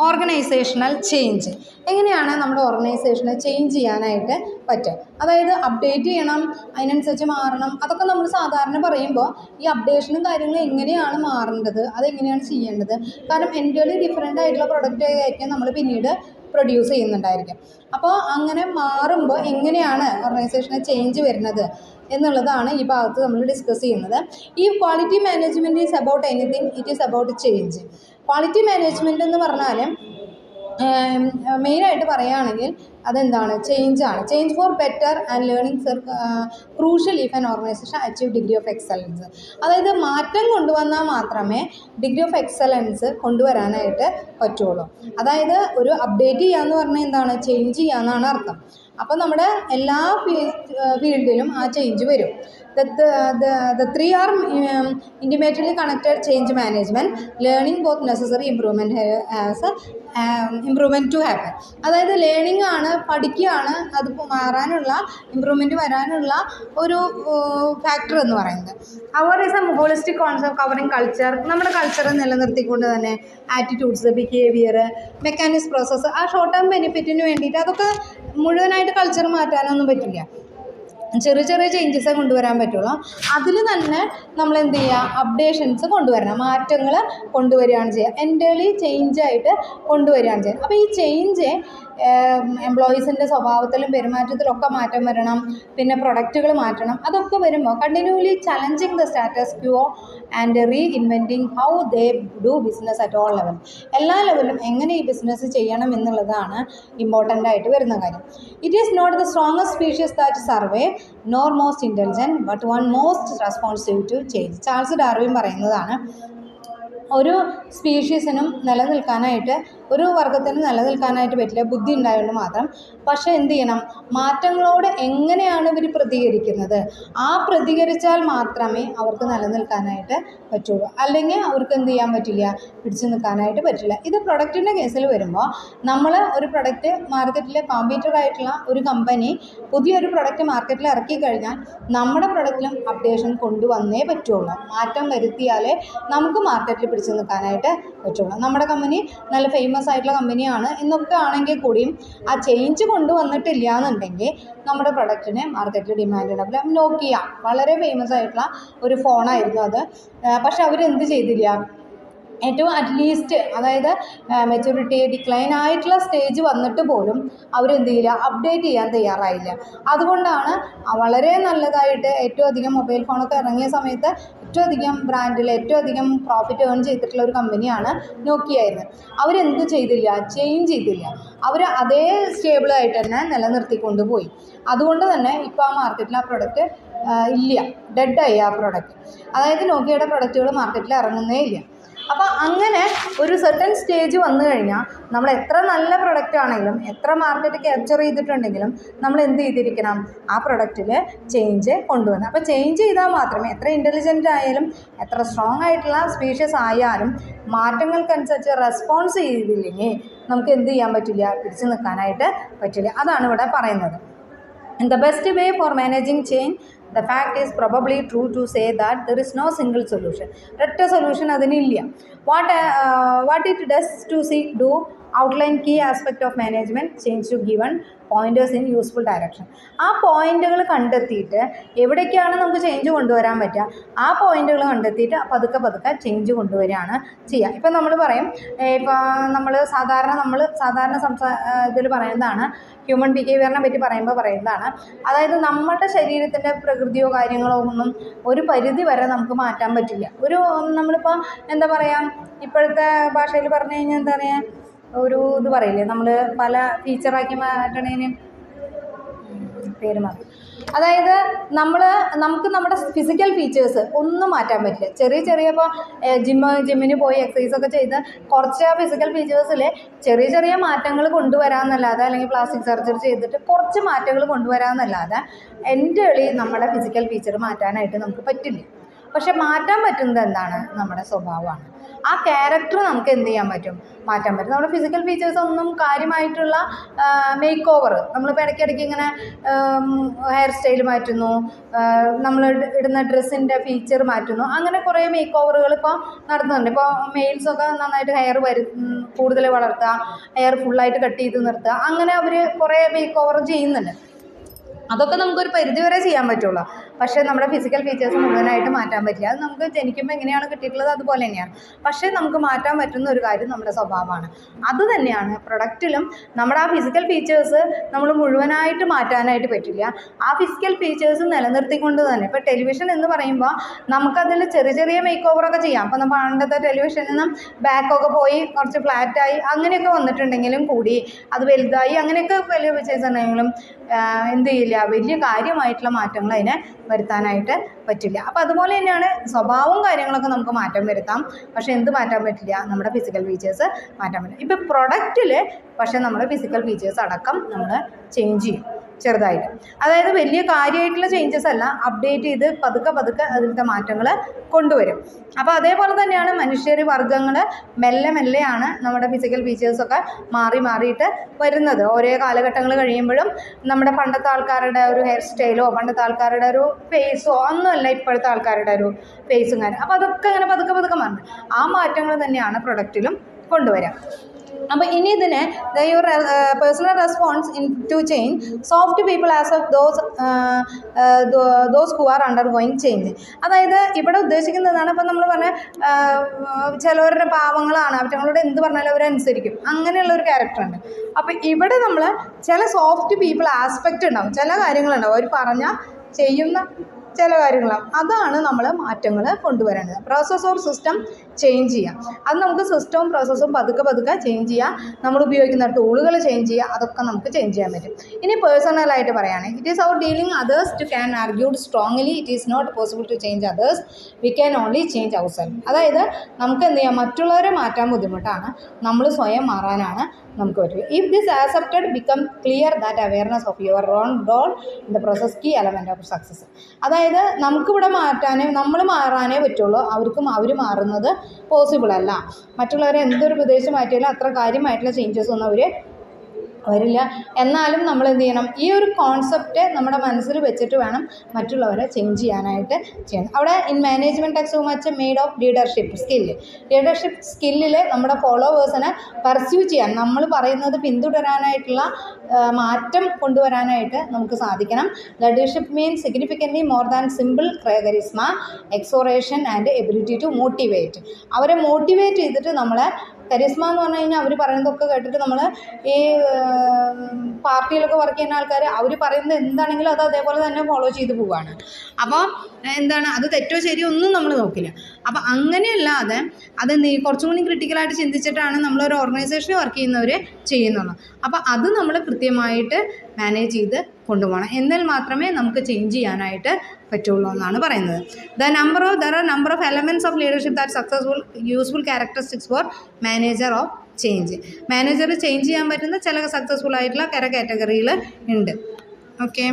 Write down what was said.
Organisational change. എങ്ങനെയാണ് നമ്മുടെ ഓർഗനൈസേഷനെ ചേഞ്ച് ചെയ്യാനായിട്ട് പറ്റുക? അതായത് അപ്ഡേറ്റ് ചെയ്യണം, അതിനനുസരിച്ച് മാറണം. അതൊക്കെ നമ്മൾ സാധാരണ പറയുമ്പോൾ ഈ അപ്ഡേഷനും കാര്യങ്ങളും എങ്ങനെയാണ് മാറേണ്ടത്, അതെങ്ങനെയാണ് ചെയ്യേണ്ടത്? കാരണം എൻ്റർലി ഡിഫറെൻ്റ് ആയിട്ടുള്ള പ്രൊഡക്റ്റ് ആയിരിക്കും നമ്മൾ പിന്നീട് പ്രൊഡ്യൂസ് ചെയ്യുന്നുണ്ടായിരിക്കും. അപ്പോൾ അങ്ങനെ മാറുമ്പോൾ എങ്ങനെയാണ് ഓർഗനൈസേഷനെ ചേഞ്ച് വരുന്നത് എന്നുള്ളതാണ് ഈ ഭാഗത്ത് നമ്മൾ ഡിസ്കസ് ചെയ്യുന്നത്. ഈ quality management is about anything, it is about change. Quality management എന്ന് പറഞ്ഞാൽ മെയിനായിട്ട് പറയുകയാണെങ്കിൽ അതെന്താണ്? ചേഞ്ചാണ്. Change for better and learning crucial if an organisation achieve degree of excellence. അതായത് മാറ്റം കൊണ്ടുവന്നാൽ മാത്രമേ ഡിഗ്രി ഓഫ് എക്സലൻസ് കൊണ്ടുവരാനായിട്ട് പറ്റുള്ളൂ. അതായത് ഒരു അപ്ഡേറ്റ് ചെയ്യുക എന്ന് പറഞ്ഞാൽ എന്താണ്? ചേഞ്ച് ചെയ്യുക എന്നാണ് അർത്ഥം. അപ്പോൾ നമ്മുടെ എല്ലാ ഫീൽഡിലും ആ ചേഞ്ച് വരും. The three are intimately connected: change management, learning, both necessary improvement has improvement to happen. അതായത് ലേണിംഗ് ആണ്, പഠിക്കുകയാണ്, അത് മാറാനുള്ള ഇമ്പ്രൂവ്മെൻറ്റ് വരാനുള്ള ഒരു ഫാക്ടർ എന്ന് പറയുന്നത്. അവർ is A holistic concept covering culture. നമ്മുടെ കൾച്ചർ നിലനിർത്തിക്കൊണ്ട് തന്നെ ആറ്റിറ്റ്യൂഡ്സ്, ബിഹേവിയർ, മെക്കാനിക്സ്, പ്രോസസ്സ്, ആ ഷോർട്ട് ടേം ബെനിഫിറ്റിന് വേണ്ടിയിട്ട് അതൊക്കെ മുഴുവനായിട്ട് കൾച്ചർ മാറ്റാനൊന്നും പറ്റില്ല. ചെറിയ ചെറിയ ചേഞ്ചസേ കൊണ്ടുവരാൻ പറ്റുള്ളൂ. അതിൽ തന്നെ നമ്മൾ എന്ത് ചെയ്യുക? അപ്ഡേഷൻസ് കൊണ്ടുവരണം, മാറ്റങ്ങൾ കൊണ്ടുവരികയാണ് ചെയ്യുക. എൻ്റർലി ചേഞ്ചായിട്ട് കൊണ്ടുവരികയാണ് ചെയ്യുക. അപ്പോൾ ഈ ചേഞ്ച് എംപ്ലോയീസിൻ്റെ സ്വഭാവത്തിലും പെരുമാറ്റത്തിലും ഒക്കെ മാറ്റം വരണം. പിന്നെ പ്രൊഡക്റ്റുകൾ മാറ്റണം. അതൊക്കെ വരുമ്പോൾ continually challenging the status quo and reinventing how they do business at all level. എല്ലാ ലെവലും എങ്ങനെ ഈ ബിസിനസ് ചെയ്യണം എന്നുള്ളതാണ് ഇമ്പോർട്ടൻ്റ് ആയിട്ട് വരുന്ന കാര്യം. It is not the strongest species that survive nor most intelligent but one most responsive to change. Charles Darwin പറയുന്നതാണ്, ഒരു സ്പീഷീസിനും നിലനിൽക്കാനായിട്ട്, ഒരു വർഗത്തിനും നിലനിൽക്കാനായിട്ട് പറ്റില്ല, ബുദ്ധി ഉണ്ടായതുകൊണ്ട് മാത്രം. പക്ഷേ എന്ത് ചെയ്യണം? മാറ്റങ്ങളോട് എങ്ങനെയാണ് ഇവർ പ്രതികരിക്കുന്നത്, ആ പ്രതികരിച്ചാൽ മാത്രമേ അവർക്ക് നിലനിൽക്കാനായിട്ട് പറ്റുള്ളൂ. അല്ലെങ്കിൽ അവർക്ക് എന്ത് ചെയ്യാൻ പറ്റില്ല? പിടിച്ചു നിൽക്കാനായിട്ട് പറ്റില്ല. ഇത് പ്രൊഡക്റ്റിൻ്റെ കേസിൽ വരുമ്പോൾ നമ്മൾ ഒരു പ്രൊഡക്റ്റ് മാർക്കറ്റിൽ കോമ്പീറ്ററായിട്ടുള്ള ഒരു കമ്പനി പുതിയൊരു പ്രൊഡക്റ്റ് മാർക്കറ്റിൽ ഇറക്കി കഴിഞ്ഞാൽ നമ്മുടെ പ്രൊഡക്റ്റിലും അപ്ഡേഷൻ കൊണ്ടുവന്നേ പറ്റുള്ളൂ. മാറ്റം വരുത്തിയാലേ നമുക്ക് മാർക്കറ്റിൽ പിടിച്ചു നിൽക്കാനായിട്ട് പറ്റുള്ളൂ. നമ്മുടെ കമ്പനി നല്ല ഫേമസ് ആയിട്ടുള്ള കമ്പനിയാണ് എന്നൊക്കെ ആണെങ്കിൽ കൂടിയും ആ ചേഞ്ച് കൊണ്ടുവന്നിട്ടില്ല എന്നുണ്ടെങ്കിൽ നമ്മുടെ പ്രൊഡക്റ്റിന് മാർക്കറ്റിൽ ഡിമാൻഡ് ഉണ്ടാവില്ല. നോക്കിയ വളരെ ഫേമസ് ആയിട്ടുള്ള ഒരു ഫോണായിരുന്നു അത്. പക്ഷെ അവരെന്ത് ചെയ്തില്ല? ഏറ്റവും അറ്റ്ലീസ്റ്റ് അതായത് മെച്യൂരിറ്റി ഡിക്ലൈൻ ആയിട്ടുള്ള സ്റ്റേജ് വന്നിട്ട് പോലും അവരെന്ത് ചെയ്യില്ല? അപ്ഡേറ്റ് ചെയ്യാൻ തയ്യാറായില്ല. അതുകൊണ്ടാണ് വളരെ നല്ലതായിട്ട് ഏറ്റവും അധികം മൊബൈൽ ഫോണൊക്കെ ഇറങ്ങിയ സമയത്ത് ഏറ്റവും അധികം ബ്രാൻഡിൽ ഏറ്റവും അധികം പ്രോഫിറ്റ് ഏൺ ചെയ്തിട്ടുള്ള ഒരു കമ്പനിയാണ് നോക്കിയ ആയിരുന്നത്. അവരെന്ത് ചെയ്തില്ല? ചേഞ്ച് ചെയ്തില്ല. അവർ അതേ സ്റ്റേബിളായിട്ട് തന്നെ നിലനിർത്തിക്കൊണ്ട് പോയി. അതുകൊണ്ട് തന്നെ ഇപ്പോൾ ആ മാർക്കറ്റിൽ ആ പ്രൊഡക്റ്റ് ഇല്ല, ഡെഡായി ആ പ്രൊഡക്റ്റ്. അതായത് നോക്കിയയുടെ പ്രൊഡക്റ്റുകൾ മാർക്കറ്റിൽ ഇറങ്ങുന്നേ ഇല്ല. അപ്പോൾ അങ്ങനെ ഒരു സെർട്ടൻ സ്റ്റേജ് വന്നു കഴിഞ്ഞാൽ നമ്മൾ എത്ര നല്ല പ്രൊഡക്റ്റ് ആണെങ്കിലും എത്ര മാർക്കറ്റ് ക്യാപ്ചർ ചെയ്തിട്ടുണ്ടെങ്കിലും നമ്മൾ എന്ത് ചെയ്തിരിക്കണം? ആ പ്രൊഡക്റ്റിൽ ചേഞ്ച് കൊണ്ടുവരണം. അപ്പോൾ ചേഞ്ച് ചെയ്താൽ മാത്രമേ, എത്ര ഇൻ്റലിജൻ്റ് ആയാലും എത്ര സ്ട്രോങ് ആയിട്ടുള്ള സ്പീഷ്യസ് ആയാലും മാറ്റങ്ങൾക്കനുസരിച്ച് റെസ്പോൺസ് ചെയ്തില്ലെങ്കിൽ നമുക്ക് എന്ത് ചെയ്യാൻ പറ്റില്ല? പിടിച്ചു നിൽക്കാനായിട്ട് പറ്റില്ല. അതാണ് ഇവിടെ പറയുന്നത്. In the best way for managing change, the fact is probably true to say that there is no single solution. ഒറ്റ solution അതിനില്ല. What it does to do outline key aspect of management change to given pointers in useful direction. ആ പോയിന്റുകൾ കണ്ടെത്തിയിട്ട് എവിടേക്കാണ് നമുക്ക് change കൊണ്ടുവരാൻ പറ്റുക, ആ പോയിന്റുകൾ കണ്ടെത്തിയിട്ട് പതുക്കെ പതുക്കെ ചേഞ്ച് കൊണ്ടുവരികയാണ് ചെയ്യുക. ഇപ്പം നമ്മൾ പറയും, ഇപ്പം നമ്മൾ സാധാരണ ഇതിൽ പറയുന്നതാണ്, ഹ്യൂമൻ ബിഹേവിയറിനെ പറ്റി പറയുന്നതാണ്. അതായത് നമ്മളുടെ ശരീരത്തിൻ്റെ പ്രകൃതിയോ കാര്യങ്ങളോ ഒന്നും ഒരു പരിധി വരെ നമുക്ക് മാറ്റാൻ പറ്റില്ല. നമ്മളിപ്പോൾ എന്താ പറയുക, ഇപ്പോഴത്തെ ഭാഷയിൽ പറഞ്ഞു കഴിഞ്ഞാൽ എന്താ പറയുക, ഒരു ഇത് പറയില്ലേ, നമ്മൾ പല ഫീച്ചറാക്കി മാറ്റണേന് പേര് മാറി. അതായത് നമുക്ക് നമ്മുടെ ഫിസിക്കൽ ഫീച്ചേഴ്സ് ഒന്നും മാറ്റാൻ പറ്റില്ല. ചെറിയ ഇപ്പോൾ ജിമ്മിന് പോയി എക്സസൈസൊക്കെ ചെയ്ത് കുറച്ച് ഫിസിക്കൽ ഫീച്ചേഴ്സിൽ ചെറിയ മാറ്റങ്ങൾ കൊണ്ടുവരാമെന്നല്ലാതെ, അല്ലെങ്കിൽ പ്ലാസ്റ്റിക് സർജറി ചെയ്തിട്ട് കുറച്ച് മാറ്റങ്ങൾ കൊണ്ടുവരാമെന്നല്ലാതെ എൻ്റർലി നമ്മുടെ ഫിസിക്കൽ ഫീച്ചർ മാറ്റാനായിട്ട് നമുക്ക് പറ്റില്ല. പക്ഷെ മാറ്റാൻ പറ്റുന്നത് എന്താണ്? നമ്മുടെ സ്വഭാവമാണ്. ആ ക്യാരക്ടർ നമുക്ക് എന്ത് ചെയ്യാൻ പറ്റും, മാറ്റാൻ പറ്റും. നമ്മുടെ ഫിസിക്കൽ ഫീച്ചേഴ്സ് ഒന്നും കാര്യമായിട്ടുള്ള മേക്ക് ഓവർ, നമ്മളിപ്പോൾ ഇടയ്ക്കിടയ്ക്ക് ഇങ്ങനെ ഹെയർ സ്റ്റൈൽ മാറ്റുന്നു, നമ്മൾ ഇടുന്ന ഡ്രസ്സിൻ്റെ ഫീച്ചർ മാറ്റുന്നു, അങ്ങനെ കുറേ മേക്ക് ഓവറുകൾ ഇപ്പോൾ നടത്തുന്നുണ്ട്. ഇപ്പോൾ മെയിൽസൊക്കെ നന്നായിട്ട് ഹെയർ കൂടുതൽ വളർത്തുക, ഹെയർ ഫുള്ളായിട്ട് കട്ട് ചെയ്ത് നിർത്തുക, അങ്ങനെ അവർ കുറേ മേക്ക് ഓവർ ചെയ്യുന്നുണ്ട്. അതൊക്കെ നമുക്കൊരു പരിധിവരെ ചെയ്യാൻ പറ്റുള്ളൂ. പക്ഷേ നമ്മുടെ ഫിസിക്കൽ ഫീച്ചേഴ്സ് മുഴുവനായിട്ട് മാറ്റാൻ പറ്റില്ല. അത് നമുക്ക് ജനിക്കുമ്പോൾ എങ്ങനെയാണ് കിട്ടിയിട്ടുള്ളത് അതുപോലെ തന്നെയാണ്. പക്ഷേ നമുക്ക് മാറ്റാൻ പറ്റുന്ന ഒരു കാര്യം നമ്മുടെ സ്വഭാവമാണ്. അത് തന്നെയാണ് പ്രൊഡക്റ്റിലും. നമ്മുടെ ആ ഫിസിക്കൽ ഫീച്ചേഴ്സ് നമ്മൾ മുഴുവനായിട്ട് മാറ്റാനായിട്ട് പറ്റില്ല. ആ ഫിസിക്കൽ ഫീച്ചേഴ്സ് നിലനിർത്തിക്കൊണ്ട് തന്നെ, ഇപ്പോൾ ടെലിവിഷൻ എന്ന് പറയുമ്പോൾ നമുക്കതിൽ ചെറിയ ചെറിയ മേക്ക് ഓവറൊക്കെ ചെയ്യാം. അപ്പോൾ നമ്മൾ പണ്ടത്തെ ടെലിവിഷനിൽ നിന്നും ബാക്കൊക്കെ പോയി കുറച്ച് ഫ്ലാറ്റായി അങ്ങനെയൊക്കെ വന്നിട്ടുണ്ടെങ്കിലും കൂടി, അത് വലുതായി അങ്ങനെയൊക്കെ വലിയ ഫീച്ചേഴ്സ് ഉണ്ടെങ്കിലും എന്ത് ചെയ്യില്ല, വലിയ കാര്യമായിട്ടുള്ള മാറ്റങ്ങൾ അതിനെ വരുത്താനായിട്ട് പറ്റില്ല. അപ്പോൾ അതുപോലെ തന്നെയാണ് സ്വഭാവവും കാര്യങ്ങളൊക്കെ നമുക്ക് മാറ്റം വരുത്താം. പക്ഷേ എന്ത് മാറ്റാൻ പറ്റില്ല, നമ്മുടെ ഫിസിക്കൽ ഫീച്ചേഴ്സ് മാറ്റാൻ പറ്റില്ല. ഇപ്പോൾ പ്രൊഡക്റ്റിൽ പക്ഷേ നമ്മുടെ ഫിസിക്കൽ ഫീച്ചേഴ്സ് അടക്കം നമ്മൾ ചേഞ്ച് ചെയ്യും ചെറുതായിട്ട്. അതായത് വലിയ കാര്യമായിട്ടുള്ള ചേഞ്ചസ് അല്ല, അപ്ഡേറ്റ് ചെയ്ത് പതുക്കെ പതുക്കെ അതിലത്തെ മാറ്റങ്ങൾ കൊണ്ടുവരും. അപ്പോൾ അതേപോലെ തന്നെയാണ് മനുഷ്യർ വർഗ്ഗങ്ങൾ മെല്ലെ മെല്ലെയാണ് നമ്മുടെ ഫിസിക്കൽ ഫീച്ചേഴ്സൊക്കെ മാറിയിട്ട് വരുന്നത്. ഓരോ കാലഘട്ടങ്ങൾ കഴിയുമ്പോഴും നമ്മുടെ പണ്ടത്തെ ആൾക്കാരുടെ ഒരു ഹെയർ സ്റ്റൈലോ പണ്ടത്തെ ആൾക്കാരുടെ ഒരു ഫേസോ ഒന്നുമല്ല ഇപ്പോഴത്തെ ആൾക്കാരുടെ ഒരു ഫേസും കാര്യം. അപ്പോൾ അതൊക്കെ അങ്ങനെ പതുക്കെ മാറും. ആ മാറ്റങ്ങൾ തന്നെയാണ് പ്രൊഡക്റ്റിലും കൊണ്ടുവരാം. അപ്പോൾ ഇനി ഇതിനെ your personal response in to change soft people as of those who are undergoing change. അതായത് ഇവിടെ ഉദ്ദേശിക്കുന്നതാണ്, ഇപ്പോൾ നമ്മൾ പറഞ്ഞ ചിലവരുടെ പാവങ്ങളാണ്, അവറ്റങ്ങളോട് എന്ത് പറഞ്ഞാലും അവരനുസരിക്കും, അങ്ങനെയുള്ളൊരു ക്യാരക്ടറുണ്ട്. അപ്പോൾ ഇവിടെ നമ്മൾ ചില സോഫ്റ്റ് പീപ്പിൾ ആസ്പെക്റ്റ് ഉണ്ടാവും, ചില കാര്യങ്ങളുണ്ടാവും, അവർ പറഞ്ഞാൽ ചെയ്യുന്ന ചില കാര്യങ്ങളാണ്. അതാണ് നമ്മൾ മാറ്റങ്ങൾ കൊണ്ടുവരേണ്ടത്. പ്രോസസ്സ് ഓർ സിസ്റ്റം ചേഞ്ച് ചെയ്യാം. അത് നമുക്ക് സിസ്റ്റവും പ്രോസസ്സും പതുക്കെ ചേഞ്ച് ചെയ്യാം. നമ്മൾ ഉപയോഗിക്കുന്ന ടൂളുകൾ ചേഞ്ച് ചെയ്യുക, അതൊക്കെ നമുക്ക് ചേഞ്ച് ചെയ്യാൻ പറ്റും. ഇനി പേഴ്സണലായിട്ട് പറയുകയാണെങ്കിൽ, it is our dealing others to can argued strongly it is not possible to change others, we can only change our self. അതായത് നമുക്ക് എന്ത് ചെയ്യാം, മറ്റുള്ളവരെ മാറ്റാൻ ബുദ്ധിമുട്ടാണ്, നമ്മൾ സ്വയം മാറാനാണ് നമുക്ക് പറ്റും. If this accepted become clear that awareness of your own role in the process key element of success. അതായത് നമുക്കിവിടെ നമ്മൾ മാറാനേ പറ്റുള്ളൂ, അവർ മാറുന്നത് പോസിബിൾ അല്ല. മറ്റുള്ളവരെ എന്തൊരു പ്രദേശം മാറ്റിയാലും അത്ര കാര്യമായിട്ടുള്ള ചേഞ്ചസ് ഒന്നും അവർ വരില്ല. എന്നാലും നമ്മൾ എന്ത് ചെയ്യണം, ഈ ഒരു കോൺസെപ്റ്റ് നമ്മുടെ മനസ്സിൽ വെച്ചിട്ട് വേണം മറ്റുള്ളവരെ ചേഞ്ച് ചെയ്യാനായിട്ട് ചെയ്യണം. അവിടെ in management text so much made of leadership സ്കില്ലിൽ നമ്മുടെ ഫോളോവേഴ്സിനെ പർസ്യൂ ചെയ്യാൻ, നമ്മൾ പറയുന്നത് പിന്തുടരാനായിട്ടുള്ള മാറ്റം കൊണ്ടുവരാനായിട്ട് നമുക്ക് സാധിക്കണം. Leadership means significantly more than simple charisma, exhortation and ability to motivate. അവരെ മോട്ടിവേറ്റ് ചെയ്തിട്ട് നമ്മളെ കരിസ്മ എന്ന് പറഞ്ഞു കഴിഞ്ഞാൽ അവർ പറയുന്നതൊക്കെ കേട്ടിട്ട് നമ്മൾ ഈ പാർട്ടിയിലൊക്കെ വർക്ക് ചെയ്യുന്ന ആൾക്കാർ അവർ പറയുന്നത് എന്താണെങ്കിലും അത് അതേപോലെ തന്നെ ഫോളോ ചെയ്ത് പോവുകയാണ്. അപ്പോൾ എന്താണ്, അത് തെറ്റോ ശരിയോ ഒന്നും നമ്മൾ നോക്കില്ല. അപ്പോൾ അങ്ങനെയല്ലാതെ അത് കുറച്ചും കൂടി ക്രിട്ടിക്കലായിട്ട് ചിന്തിച്ചിട്ടാണ് നമ്മളൊരു ഓർഗനൈസേഷനിൽ വർക്ക് ചെയ്യുന്നവർ ചെയ്യുന്നത്. അപ്പോൾ അത് നമ്മൾ കൃത്യമായിട്ട് മാനേജ് ചെയ്ത് കൊണ്ടുപോകണം. എന്നാൽ മാത്രമേ നമുക്ക് ചേഞ്ച് ചെയ്യാനായിട്ട് പറ്റുള്ളൂ എന്നാണ് പറയുന്നത്. There are number of elements of leadership that successful useful characteristics for manager of change. Manager change ചെയ്യാൻ പറ്റുന്ന ചില സക്സസ്ഫുൾ ആയിട്ടുള്ള കാറ്റഗറികൾ ഉണ്ട്. ഓക്കെ.